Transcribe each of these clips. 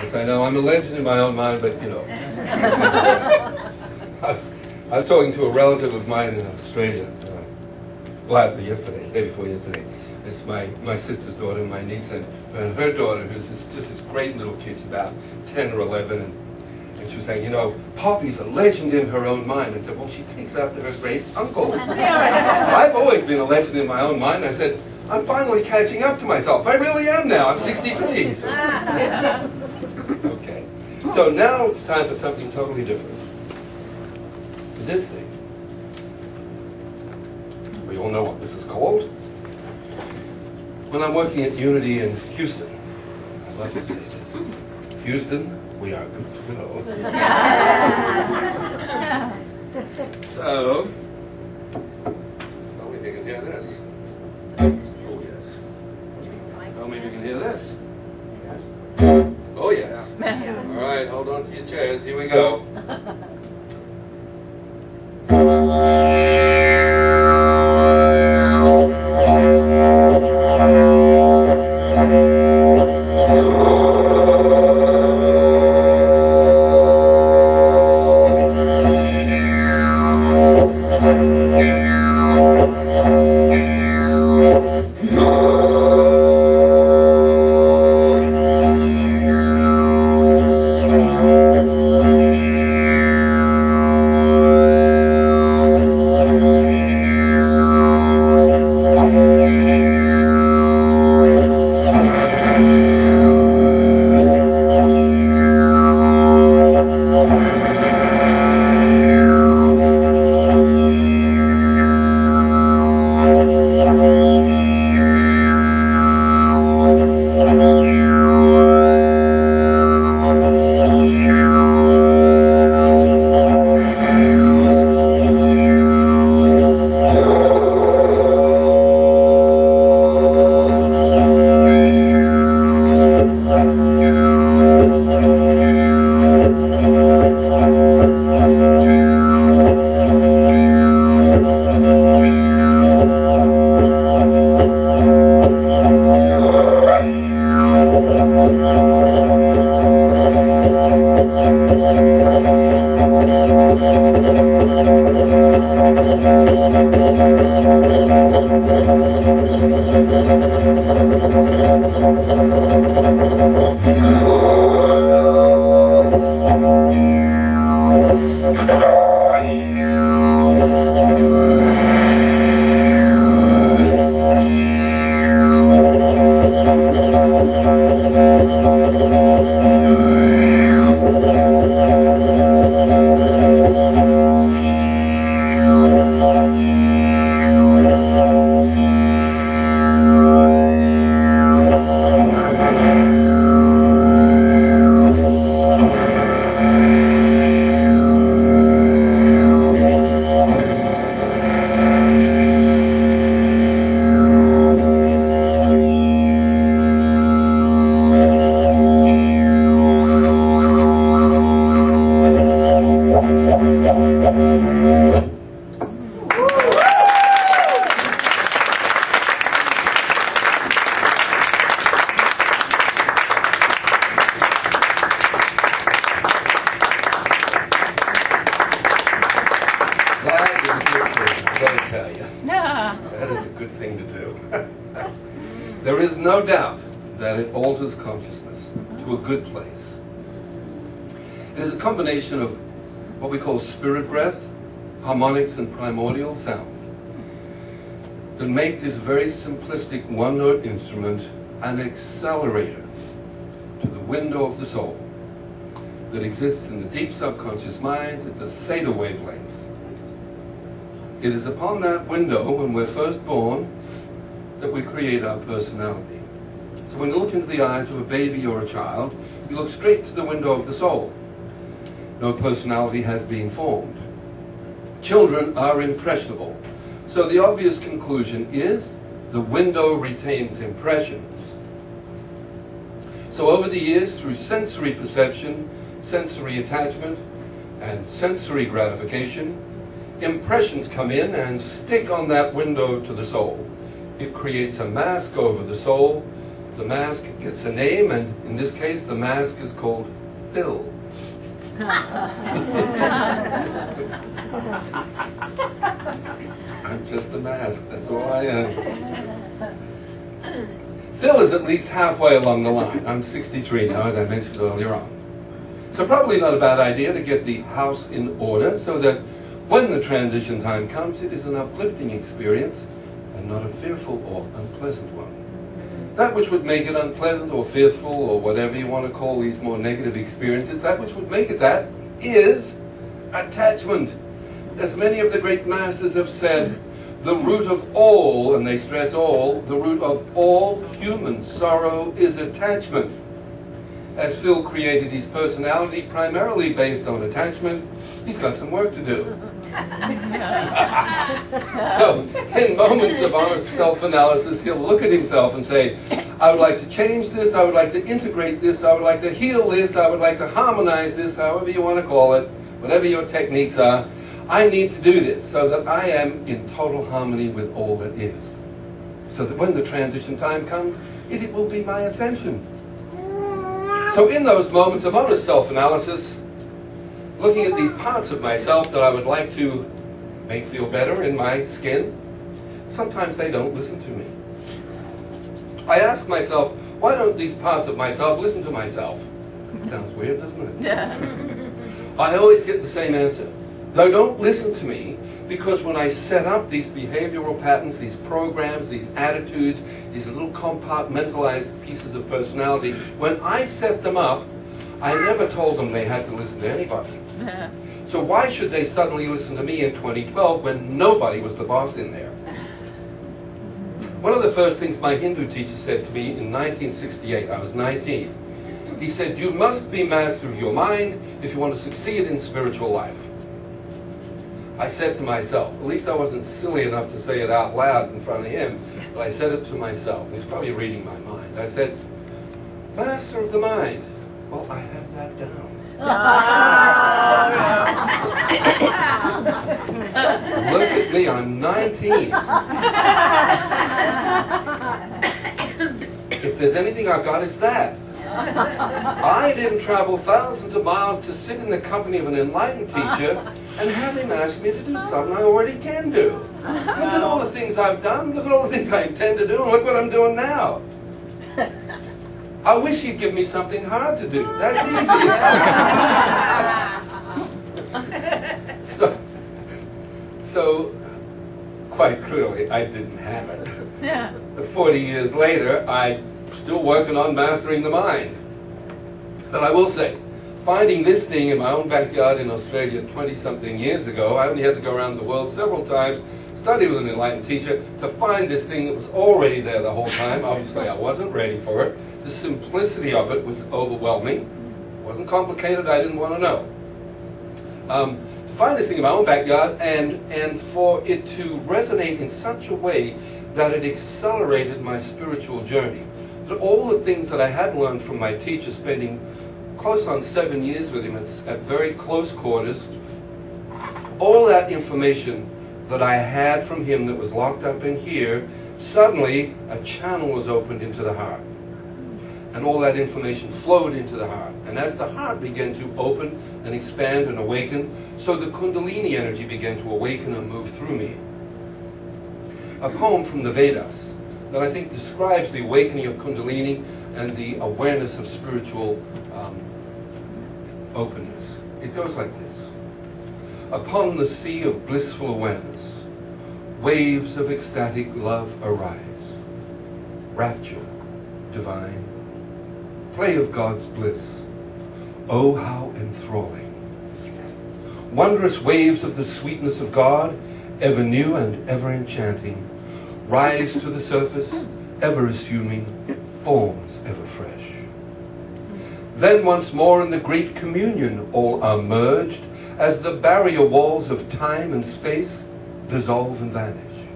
Yes, I know, I'm a legend in my own mind, but you know. I was talking to a relative of mine in Australia, yesterday, the day before yesterday. It's my sister's daughter, my niece, and her daughter, who's just this great little kid. She's about 10 or 11, and she was saying, you know, Poppy's a legend in her own mind. I said, well, she takes after her great uncle. I've always been a legend in my own mind. I said, I'm finally catching up to myself. I really am now. I'm 63. Okay. So now it's time for something totally different. This thing. We all know what this is called. When I'm working at Unity in Houston, I love to say this. Houston, we are good to go. So, tell me if you can hear this. Oh yes. Tell me if you can hear this. Oh yes. All right, hold on to your chairs. Here we go. There is no doubt that it alters consciousness to a good place. It is a combination of what we call spirit breath, harmonics, and primordial sound that make this very simplistic one-note instrument an accelerator to the window of the soul that exists in the deep subconscious mind at the theta wavelength. It is upon that window, when we're first born, that we create our personality. So when you look into the eyes of a baby or a child, you look straight to the window of the soul. No personality has been formed. Children are impressionable. So the obvious conclusion is the window retains impressions. So over the years, through sensory perception, sensory attachment, and sensory gratification, impressions come in and stick on that window to the soul. It creates a mask over the soul the mask gets a name, and in this case, the mask is called Phil. I'm just a mask, that's all I am. Phil is at least halfway along the line. I'm 63 now, as I mentioned earlier on. So probably not a bad idea to get the house in order so that when the transition time comes, it is an uplifting experience and not a fearful or unpleasant one. That which would make it unpleasant or fearful or whatever you want to call these more negative experiences, that which would make it that is attachment. As many of the great masters have said, the root of all, and they stress all, the root of all human sorrow is attachment. As Phil created his personality primarily based on attachment, he's got some work to do. So, in moments of honest self-analysis, he'll look at himself and say, I would like to change this, I would like to integrate this, I would like to heal this, I would like to harmonize this, however you want to call it, whatever your techniques are. I need to do this so that I am in total harmony with all that is. So that when the transition time comes, it will be my ascension. So in those moments of honest self-analysis, looking at these parts of myself that I would like to make feel better in my skin, sometimes they don't listen to me. I ask myself, why don't these parts of myself listen to myself? It sounds weird, doesn't it? Yeah. I always get the same answer. They don't listen to me because when I set up these behavioral patterns, these programs, these attitudes, these little compartmentalized pieces of personality, when I set them up, I never told them they had to listen to anybody. So why should they suddenly listen to me in 2012 when nobody was the boss in there? One of the first things my Hindu teacher said to me in 1968, I was 19, he said, you must be master of your mind if you want to succeed in spiritual life. I said to myself, at least I wasn't silly enough to say it out loud in front of him, but I said it to myself. He was probably reading my mind. I said, master of the mind. Well, I have that down. Look at me, I'm 19. If there's anything I've got, it's that. I didn't travel thousands of miles to sit in the company of an enlightened teacher and have him ask me to do something I already can do. Look at all the things I've done, look at all the things I intend to do, and look what I'm doing now. I wish he'd give me something hard to do. That's easy. So, quite clearly, I didn't have it. Yeah. 40 years later, I'm still working on mastering the mind. But I will say, finding this thing in my own backyard in Australia 20-something years ago, I only had to go around the world several times, study with an enlightened teacher, to find this thing that was already there the whole time. Obviously, I wasn't ready for it. The simplicity of it was overwhelming. It wasn't complicated, I didn't want to know. To find this thing in my own backyard and for it to resonate in such a way that it accelerated my spiritual journey. That all the things that I had learned from my teacher, spending close on 7 years with him at very close quarters, all that information that I had from him that was locked up in here, suddenly a channel was opened into the heart. And all that information flowed into the heart. And as the heart began to open and expand and awaken, so the Kundalini energy began to awaken and move through me. A poem from the Vedas that I think describes the awakening of Kundalini and the awareness of spiritual openness. It goes like this. Upon the sea of blissful awareness, waves of ecstatic love arise. Rapture, divine, play of God's bliss. Oh, how enthralling. Wondrous waves of the sweetness of God, ever new and ever enchanting, rise to the surface, ever assuming forms ever fresh. Then once more in the great communion all are merged, as the barrier walls of time and space dissolve and vanish.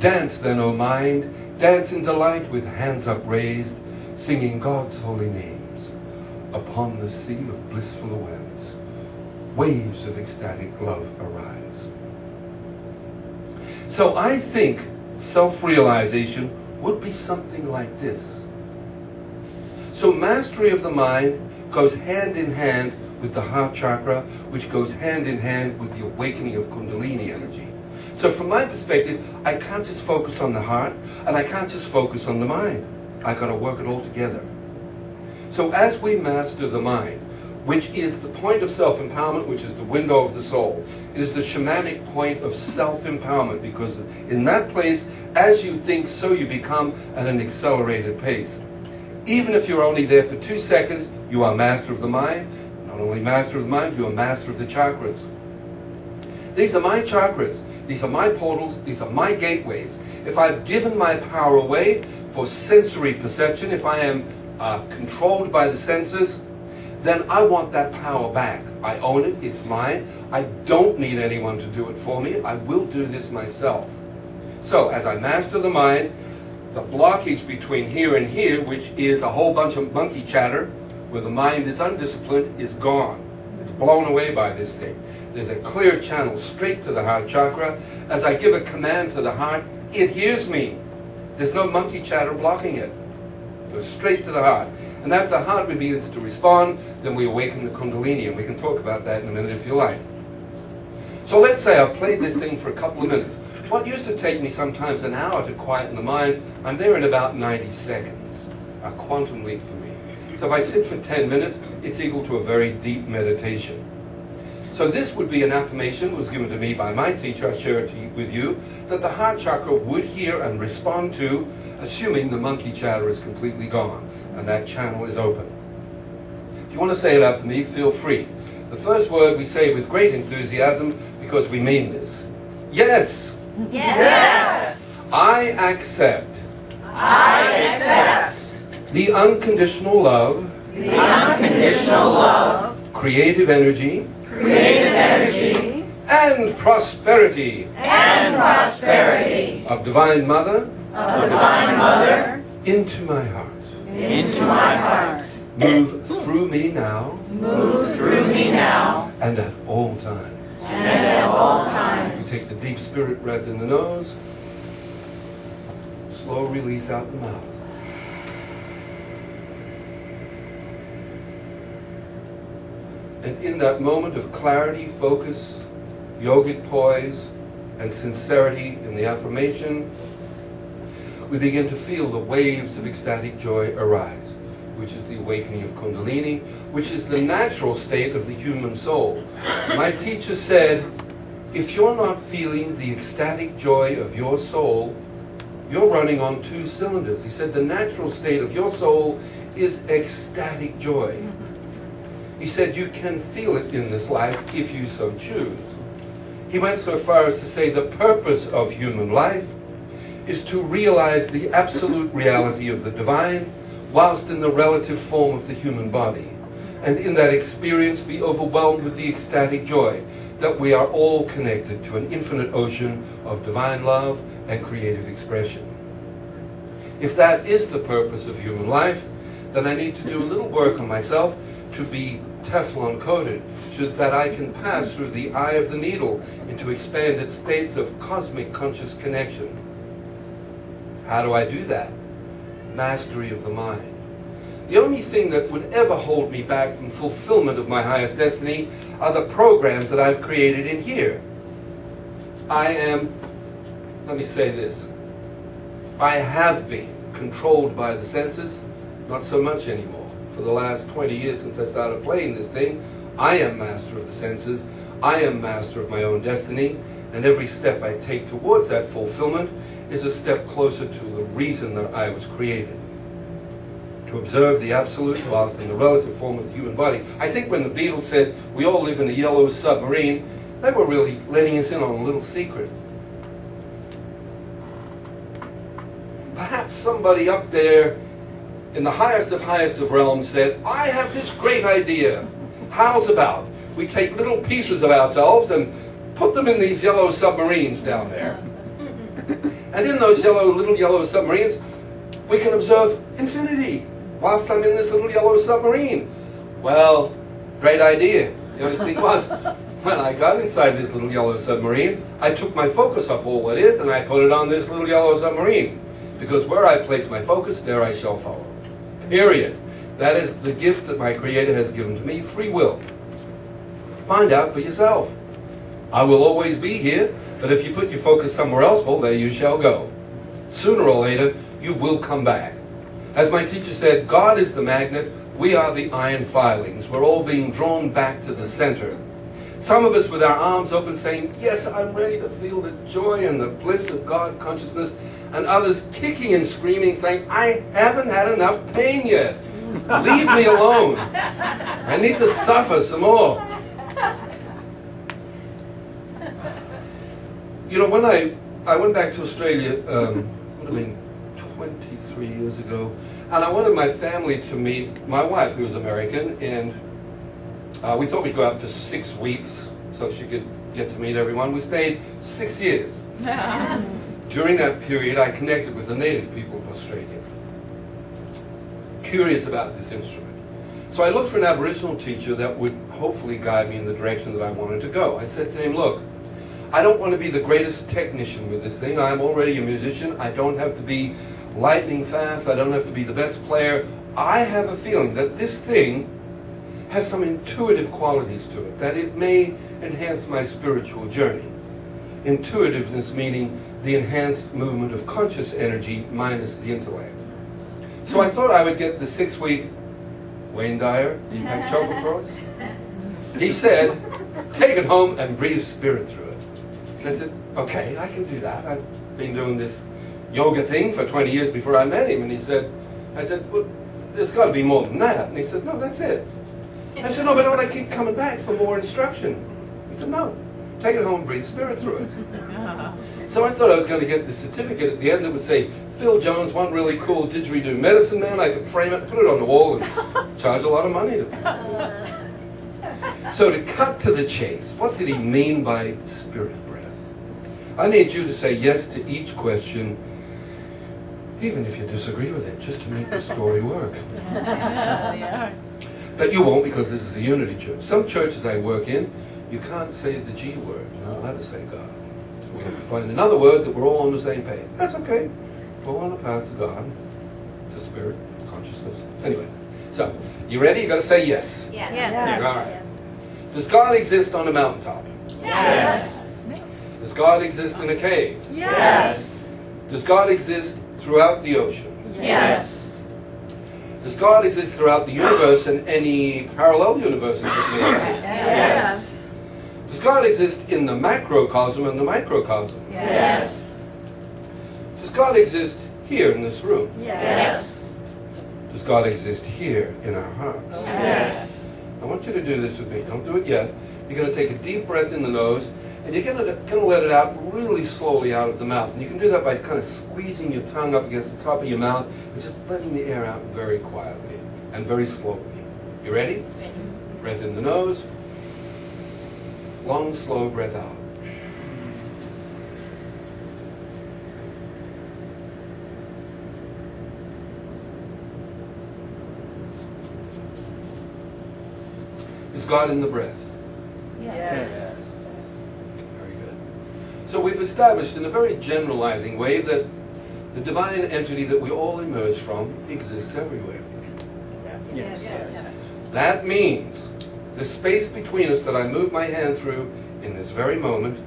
Dance then, O mind, dance in delight with hands upraised, singing God's holy names. Upon the sea of blissful awareness, waves of ecstatic love arise. So I think self-realization would be something like this. So mastery of the mind goes hand in hand with the heart chakra, which goes hand in hand with the awakening of Kundalini energy. So from my perspective, I can't just focus on the heart, and I can't just focus on the mind. I got to work it all together. So as we master the mind, which is the point of self-empowerment, which is the window of the soul, it is the shamanic point of self-empowerment, because in that place, as you think, so you become at an accelerated pace. Even if you're only there for 2 seconds, you are master of the mind. Not only master of the mind, you are master of the chakras. These are my chakras. These are my portals. These are my gateways. If I've given my power away for sensory perception, if I am controlled by the senses, then I want that power back. I own it. It's mine. I don't need anyone to do it for me. I will do this myself. So as I master the mind, the blockage between here and here, which is a whole bunch of monkey chatter, where the mind is undisciplined, is gone. It's blown away by this thing. There's a clear channel straight to the heart chakra. As I give a command to the heart, it hears me. There's no monkey chatter blocking it. It goes straight to the heart. And as the heart begins to respond, then we awaken the Kundalini, and we can talk about that in a minute if you like. So let's say I've played this thing for a couple of minutes. What used to take me sometimes an hour to quieten the mind, I'm there in about 90 seconds. A quantum leap for me. So if I sit for 10 minutes, it's equal to a very deep meditation. So this would be an affirmation that was given to me by my teacher, I share it with you, that the heart chakra would hear and respond to, assuming the monkey chatter is completely gone and that channel is open. If you want to say it after me, feel free. The first word we say with great enthusiasm because we mean this. Yes. Yes. I accept. I accept. The unconditional love. The unconditional love. Creative energy. Creative energy. And prosperity. And prosperity. Of Divine Mother. Of Divine Mother. Into my heart. Into my heart. Move through me now. Move through me now. And at all times. And at all times. You take the deep spirit breath in the nose. Slow release out the mouth. And in that moment of clarity, focus, yogic poise, and sincerity in the affirmation, we begin to feel the waves of ecstatic joy arise, which is the awakening of Kundalini, which is the natural state of the human soul. My teacher said, if you're not feeling the ecstatic joy of your soul, you're running on 2 cylinders. He said the natural state of your soul is ecstatic joy. He said you can feel it in this life if you so choose. He went so far as to say the purpose of human life is to realize the absolute reality of the divine whilst in the relative form of the human body. And in that experience be overwhelmed with the ecstatic joy that we are all connected to an infinite ocean of divine love and creative expression. If that is the purpose of human life, then I need to do a little work on myself to be Teflon coated, so that I can pass through the eye of the needle into expanded states of cosmic conscious connection. How do I do that? Mastery of the mind. The only thing that would ever hold me back from fulfillment of my highest destiny are the programs that I've created in here. I am, let me say this, I have been controlled by the senses, not so much anymore. For the last 20 years since I started playing this thing, I am master of the senses, I am master of my own destiny, and every step I take towards that fulfillment is a step closer to the reason that I was created. To observe the absolute whilst in the relative form of the human body. I think when the Beatles said, we all live in a yellow submarine, they were really letting us in on a little secret. Perhaps somebody up there in the highest of realms said, I have this great idea. How's about we take little pieces of ourselves and put them in these yellow submarines down there. And in those little yellow submarines, we can observe infinity whilst I'm in this little yellow submarine. Well, great idea. The only thing was, when I got inside this little yellow submarine, I took my focus off all it is and I put it on this little yellow submarine. Because where I place my focus, there I shall follow. Period. That is the gift that my Creator has given to me, free will. Find out for yourself. I will always be here, but if you put your focus somewhere else, well, there you shall go. Sooner or later, you will come back. As my teacher said, God is the magnet, we are the iron filings. We're all being drawn back to the center. Some of us with our arms open saying, yes, I'm ready to feel the joy and the bliss of God consciousness. And others kicking and screaming saying, I haven't had enough pain yet. Leave me alone. I need to suffer some more. You know, when I went back to Australia, would have been 23 years ago, and I wanted my family to meet my wife, who was American, and we thought we'd go out for 6 weeks so she could get to meet everyone. We stayed 6 years. During that period, I connected with the native people of Australia, curious about this instrument. So I looked for an Aboriginal teacher that would hopefully guide me in the direction that I wanted to go. I said to him, look, I don't want to be the greatest technician with this thing. I'm already a musician. I don't have to be lightning fast. I don't have to be the best player. I have a feeling that this thing has some intuitive qualities to it, that it may enhance my spiritual journey. Intuitiveness meaning the enhanced movement of conscious energy minus the intellect. So I thought I would get the 6-week Wayne Dyer, Deepak Chopra course. He said, take it home and breathe spirit through it. And I said, okay, I can do that. I've been doing this yoga thing for 20 years before I met him. And he said, I said, well, there's got to be more than that. And he said, no, that's it. I said, no, but don't I keep coming back for more instruction? He said, no, take it home and breathe spirit through it. So I thought I was going to get the certificate at the end that would say, Phil Jones, one really cool didgeridoo medicine man. I could frame it, put it on the wall, and charge a lot of money to people. So to cut to the chase, what did he mean by spirit breath? I need you to say yes to each question, even if you disagree with it, just to make the story work. But you won't, because this is a unity church. Some churches I work in, you can't say the G word. You're not allowed to say God. So we have to find another word that we're all on the same page. That's okay. We're on the path to God, to spirit, consciousness. Anyway, so, you ready? You got to say yes. Yes. Yes. All right. Does God exist on a mountaintop? Yes. Does God exist in a cave? Yes. Does God exist throughout the ocean? Yes. Does God exist throughout the universe and any parallel universes that may exist? Yes. Does God exist in the macrocosm and the microcosm? Yes. Does God exist here in this room? Yes. Does God exist here in our hearts? Yes. I want you to do this with me. Don't do it yet. You're going to take a deep breath in the nose, and you're going to let it out really slowly out of the mouth. And you can do that by kind of squeezing your tongue up against the top of your mouth and just letting the air out very quietly and very slowly. You ready? Breath in the nose. Long, slow breath out. Is God in the breath? Yes. Very good. So we've established in a very generalizing way that the divine entity that we all emerge from exists everywhere. Yes. That means the space between us that I move my hand through in this very moment,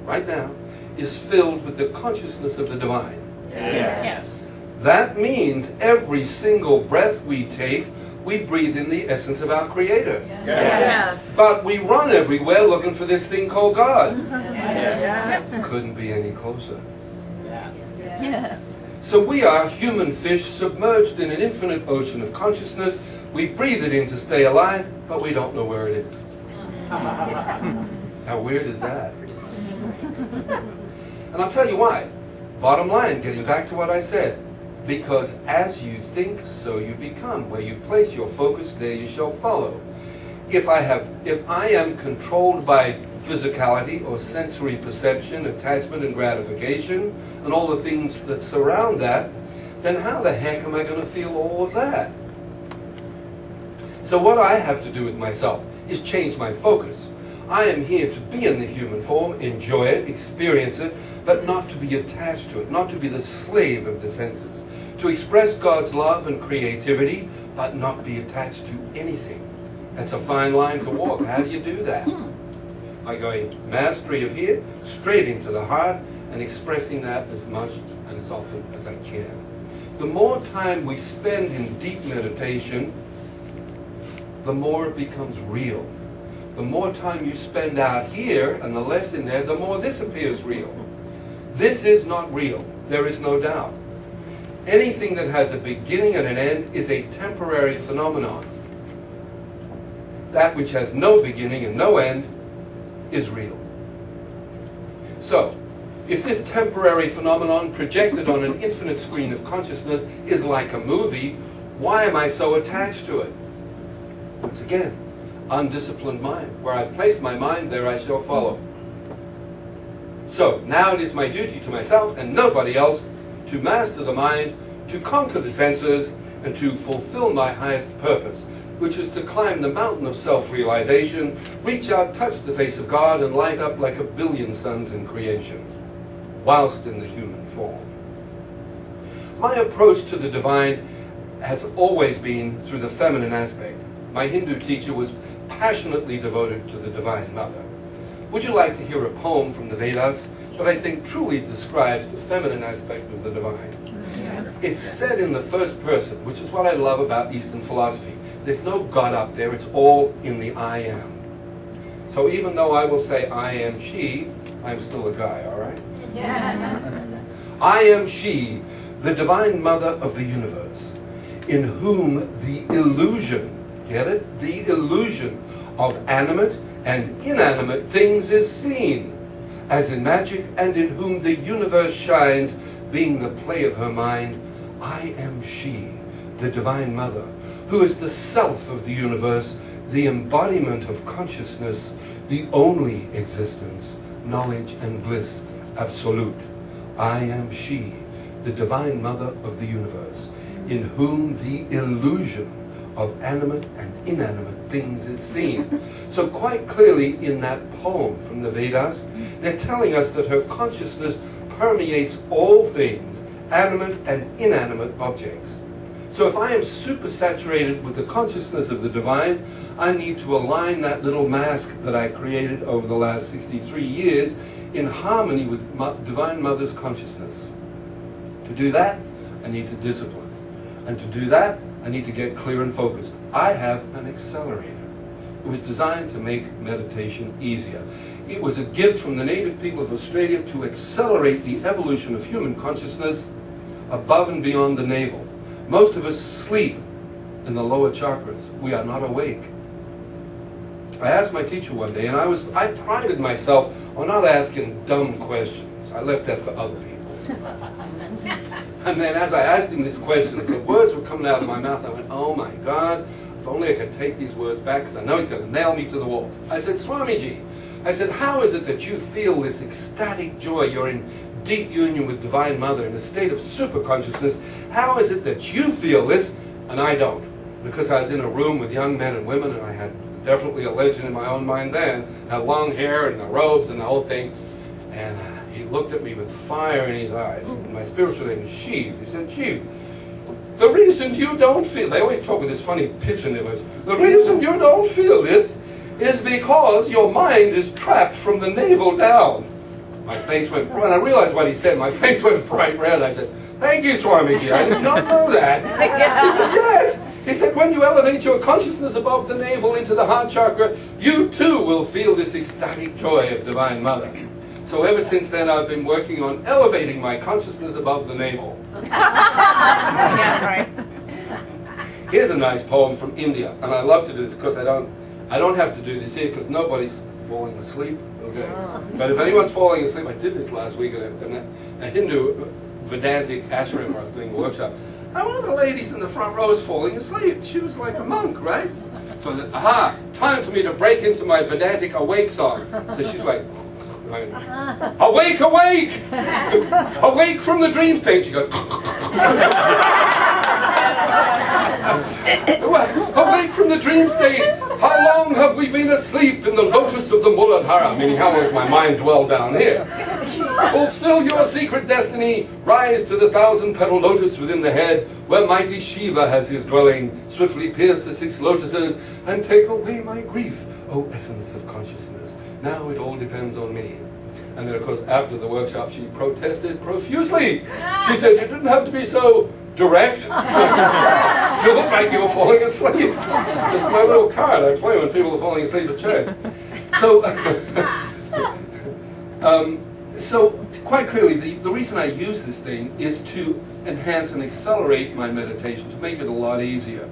right now, is filled with the consciousness of the divine. Yes. That means every single breath we take, we breathe in the essence of our Creator. Yes. But we run everywhere looking for this thing called God. Yes. Couldn't be any closer. Yes. So we are human fish submerged in an infinite ocean of consciousness. We breathe it in to stay alive, but we don't know where it is. How weird is that? And I'll tell you why. Bottom line, getting back to what I said. Because as you think, so you become. Where you place your focus, there you shall follow. If I am controlled by physicality or sensory perception, attachment and gratification, and all the things that surround that, then how the heck am I going to feel all of that? So what I have to do with myself is change my focus. I am here to be in the human form, enjoy it, experience it, but not to be attached to it, not to be the slave of the senses. To express God's love and creativity but not be attached to anything. That's a fine line to walk. How do you do that? By going mastery of here, straight into the heart, and expressing that as much and as often as I can. The more time we spend in deep meditation, the more it becomes real. The more time you spend out here and the less in there, the more this appears real. This is not real. There is no doubt. Anything that has a beginning and an end is a temporary phenomenon. That which has no beginning and no end is real. So, if this temporary phenomenon projected on an infinite screen of consciousness is like a movie, why am I so attached to it? Once again, undisciplined mind. Where I place my mind, there I shall follow. So, now it is my duty to myself and nobody else to master the mind, to conquer the senses, and to fulfill my highest purpose, which is to climb the mountain of self-realization, reach out, touch the face of God, and light up like a billion suns in creation, whilst in the human form. My approach to the divine has always been through the feminine aspect. My Hindu teacher was passionately devoted to the Divine Mother. Would you like to hear a poem from the Vedas that I think truly describes the feminine aspect of the divine? Yeah. It's said in the first person, which is what I love about Eastern philosophy. There's no God up there, it's all in the I am. So even though I will say I am she, I'm still a guy, all right? Yeah. I am she, the Divine Mother of the universe, in whom the illusion, get it? The illusion of animate and inanimate things is seen, as in magic, and in whom the universe shines, being the play of her mind. I am she, the Divine Mother, who is the self of the universe, the embodiment of consciousness, the only existence, knowledge and bliss absolute. I am she, the Divine Mother of the universe, in whom the illusion of animate and inanimate things is seen. So quite clearly in that poem from the Vedas, they're telling us that her consciousness permeates all things, animate and inanimate objects. So if I am super saturated with the consciousness of the divine, I need to align that little mask that I created over the last 63 years in harmony with Divine Mother's consciousness. To do that, I need to discipline. And to do that, I need to get clear and focused. I have an accelerator. It was designed to make meditation easier. It was a gift from the native people of Australia to accelerate the evolution of human consciousness above and beyond the navel. Most of us sleep in the lower chakras. We are not awake. I asked my teacher one day, and I prided myself on not asking dumb questions. I left that for other people. And then as I asked him this question, the words were coming out of my mouth. I went, oh my God, if only I could take these words back, because I know he's going to nail me to the wall. I said, Swamiji, I said, how is it that you feel this ecstatic joy? You're in deep union with Divine Mother in a state of super consciousness. How is it that you feel this and I don't? Because I was in a room with young men and women, and I had definitely a legend in my own mind then. Had long hair and the robes and the whole thing. And he looked at me with fire in his eyes. My spiritual name is Shiv. He said, Shiv, the reason you don't feel, they always talk with this funny pitch in their voice, the reason you don't feel this is because your mind is trapped from the navel down. My face went, when I realized what he said, my face went bright red. I said, thank you, Swamiji, I did not know that. He said, yes. He said, when you elevate your consciousness above the navel into the heart chakra, you too will feel this ecstatic joy of Divine Mother. So ever since then, I've been working on elevating my consciousness above the navel. Yeah, right. Here's a nice poem from India, and I love to do this because I don't have to do this here because nobody's falling asleep. Okay, but if anyone's falling asleep, I did this last week at a Hindu Vedantic ashram where I was doing a workshop. And one of the ladies in the front row was falling asleep. She was like a monk, right? So I said, aha, time for me to break into my Vedantic awake song. So she's like, awake, awake! Awake from the dream state. She goes, awake from the dream state. How long have we been asleep in the lotus of the Muladhara? Meaning, how has my mind dwelled down here? Fulfill your secret destiny. Rise to the 1,000-petal lotus within the head, where mighty Shiva has his dwelling. Swiftly pierce the 6 lotuses and take away my grief, O essence of consciousness. Now it all depends on me. And then, of course, after the workshop, she protested profusely. She said, you didn't have to be so direct. You look like you were falling asleep. This is my little card I play when people are falling asleep at church. So quite clearly, the reason I use this thing is to enhance and accelerate my meditation, to make it a lot easier.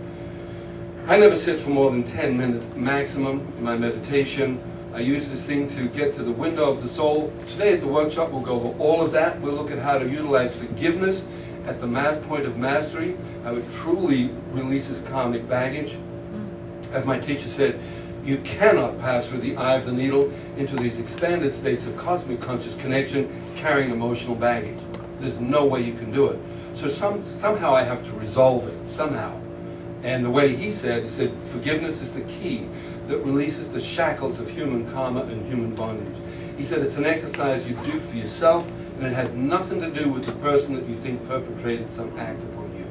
I never sit for more than 10 minutes maximum in my meditation. I use this thing to get to the window of the soul. Today at the workshop, we'll go over all of that. We'll look at how to utilize forgiveness at the point of mastery, how it truly releases karmic baggage. As my teacher said, you cannot pass through the eye of the needle into these expanded states of cosmic conscious connection carrying emotional baggage. There's no way you can do it. So somehow I have to resolve it, somehow. And the way he said, forgiveness is the key that releases the shackles of human karma and human bondage. He said it's an exercise you do for yourself, and it has nothing to do with the person that you think perpetrated some act upon you.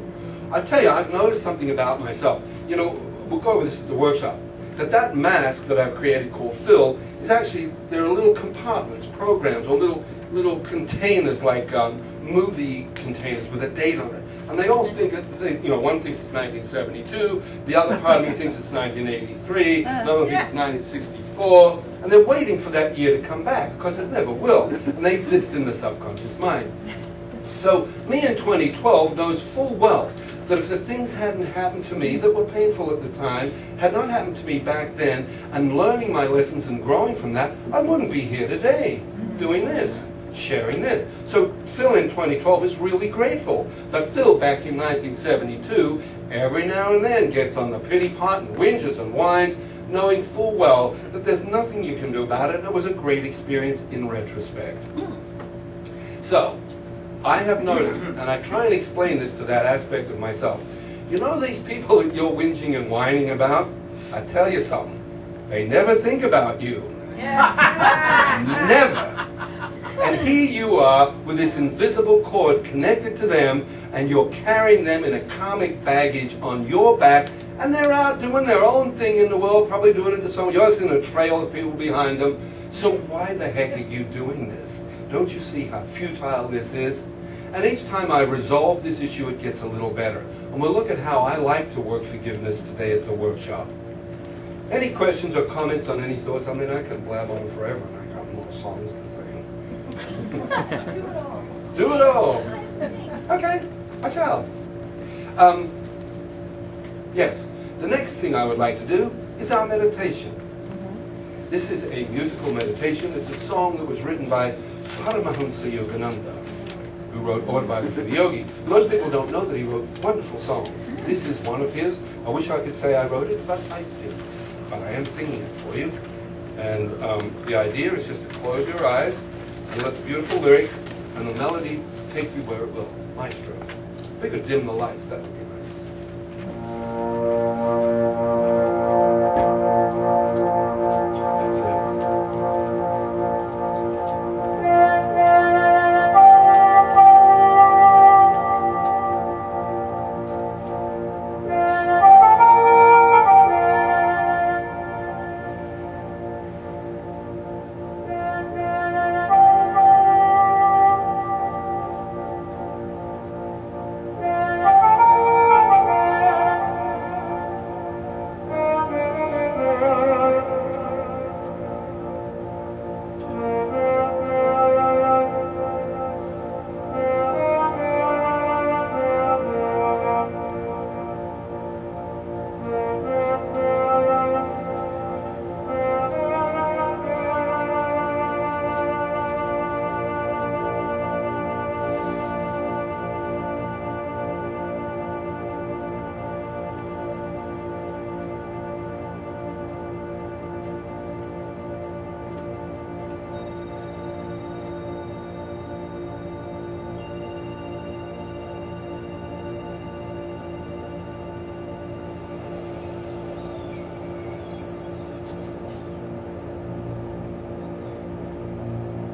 I tell you, I've noticed something about myself. You know, we'll go over this at the workshop. That mask that I've created called Phil is actually, there are little compartments, programs, or little containers like movie containers with a date on it. And they all think that, one thinks it's 1972, the other part of me thinks it's 1983, another thinks it's 1964, and they're waiting for that year to come back, because it never will, and they exist in the subconscious mind. So me in 2012 knows full well that if the things hadn't happened to me that were painful at the time, had not happened to me back then, and learning my lessons and growing from that, I wouldn't be here today doing this, sharing this. So Phil in 2012 is really grateful that Phil back in 1972, every now and then gets on the pity pot and whinges and whines, knowing full well that there's nothing you can do about it. It was a great experience in retrospect. So, I have noticed, and I try and explain this to that aspect of myself. You know these people that you're whinging and whining about? I tell you something. They never think about you. Never. And here you are with this invisible cord connected to them, and you're carrying them in a karmic baggage on your back, and they're out doing their own thing in the world, probably doing it to someone. You're in a trail of people behind them. So why the heck are you doing this? Don't you see how futile this is? And each time I resolve this issue, it gets a little better. And we'll look at how I like to work forgiveness today at the workshop. Any questions or comments on any thoughts? I mean, I can blab on forever, and I got more songs to sing. Do it all. Do it all. Okay, I shall. Yes, the next thing I would like to do is our meditation. This is a musical meditation. It's a song that was written by Paramahansa Yogananda, who wrote Autobiography of a Yogi. Most people don't know that he wrote wonderful songs. This is one of his. I wish I could say I wrote it, but I didn't. But I am singing it for you. And the idea is just to close your eyes and let the beautiful lyric and the melody take you where it will. Maestro. We could dim the lights, that would be nice.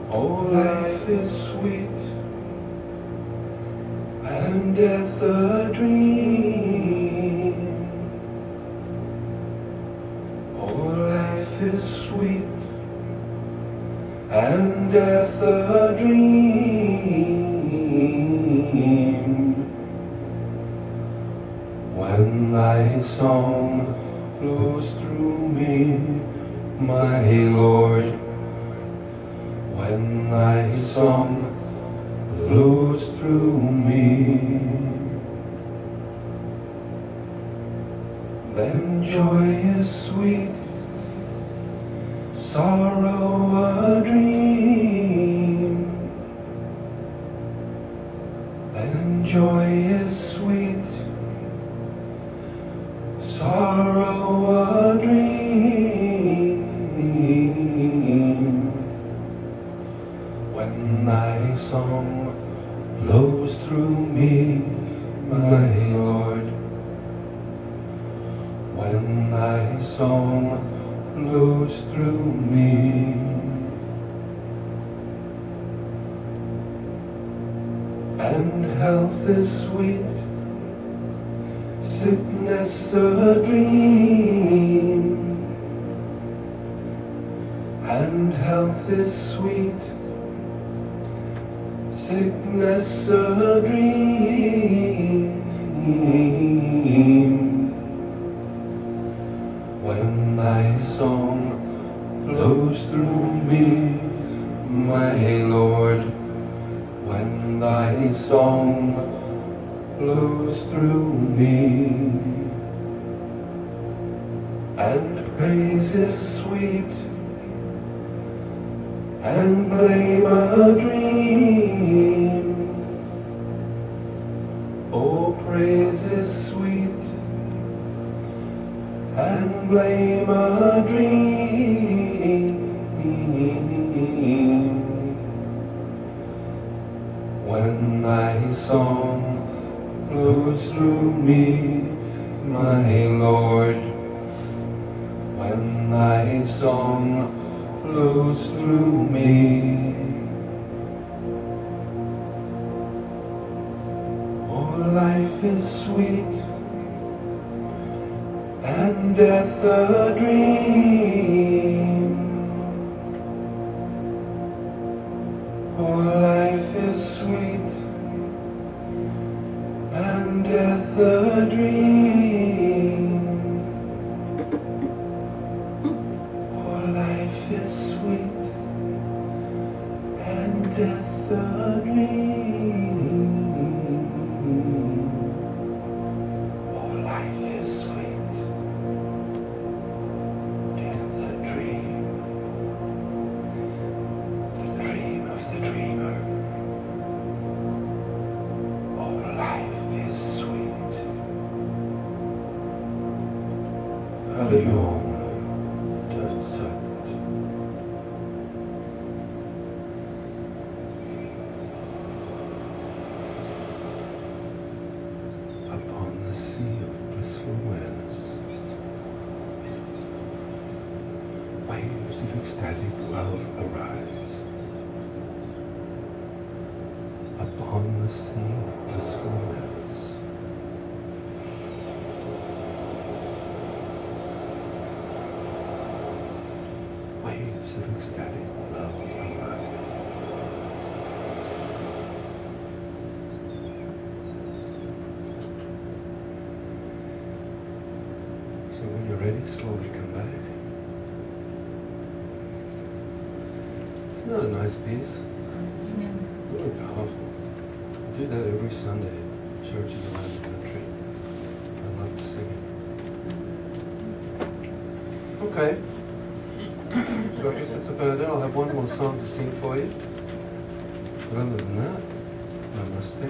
All life life is sweet and death a dream. Oh, life is sweet and death a dream. When thy song flows through me, my Lord, when thy song flows through me, then joy is sweet, sorrow a dream. Then joy is sweet, sorrow a dream. When thy song flows through me, my Lord, when thy song flows through me, and health is sweet, sickness a dream. And health is sweet, sickness a dream. When thy song flows through me, my Lord, when thy song flows through me, and praise is sweet and blame a dream. Oh, praise is sweet and blame a dream. When thy song flows through me, my Lord, when thy song flows through me, oh, life is sweet and death a dream. Oh, life is sweet and death a dream. Oh, life is sweet and death a dream. Oh, life is sweet, death a dream. The dream of the dreamer. Oh, life is sweet. Hallelujah. Upon the sea of blissful awareness, waves of ecstatic love arise. Upon the sea of blissful awareness, waves of ecstatic love arise. So when you're ready, slowly come back. Isn't that a nice piece? Yeah. Really powerful. I do that every Sunday at churches around the country. I love to sing it. Okay. So I guess that's about it. I'll have one more song to sing for you. But other than that, namaste.